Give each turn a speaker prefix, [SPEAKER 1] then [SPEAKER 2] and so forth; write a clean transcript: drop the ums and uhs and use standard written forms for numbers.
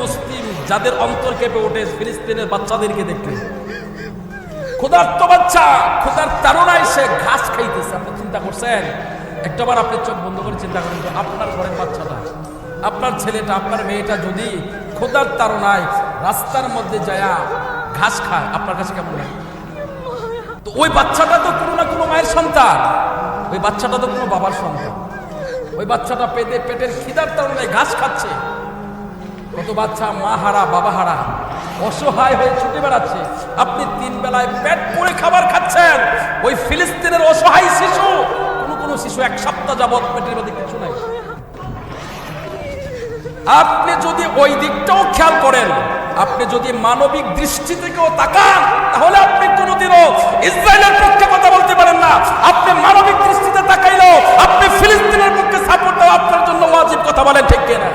[SPEAKER 1] মুসলিম যাদের অন্তর কেঁপে ওঠে ফিলিস্তিনের বাচ্চাদেরকে দেখলে। ক্ষুধার্ত বাচ্চা, ক্ষুধার তাড়নায় সে ঘাস খাইতেছে। আপনি চিন্তা করছেন? একটাবার আপনি চোখ বন্ধ করে চিন্তা করেন, আপনার ঘরের বাচ্চাটা, আপনার ছেলেটা, আপনার মেয়েটা যদি ক্ষুধার তাড়নায় রাস্তার মধ্যে যায়া ঘাস খায়, আপনার কাছে কেমন লাগে? তো ওই বাচ্চাটা তো কোনো না কোনো মায়ের সন্তান, ওই বাচ্চাটা তো কোনো বাবার সন্তান। ওই বাচ্চাটা পেটের খিদার তাড়নায় ঘাস খাচ্ছে। কত বাচ্চা মা হারা, বাবা হারা, অসহায় হয়ে ছুটে বেড়াচ্ছে। আপনি 3 বেলায় পেট পুরে খাবার খাচ্ছেন। ওই ফিলিস্তিনের অসহায় শিশু, কোন শিশু 1 সপ্তাহ যাবত পেটের মধ্যে কিছু নাই। আপনি যদি ওই দিকটাও খেয়াল করেন, আপনি যদি মানবিক দৃষ্টি থেকেও তাকান, তাহলে আপনি কোনোদিনও ইসরায়েলের পক্ষে কথা বলতে পারেন না। আপনি মানবিক দৃষ্টিতে তাকাইলেও আপনি ফিলিস্তিনের পক্ষে সাপোর্ট দেওয়া আপনার জন্য ওয়াজিব। কথা বলেন ঠিক কিনা?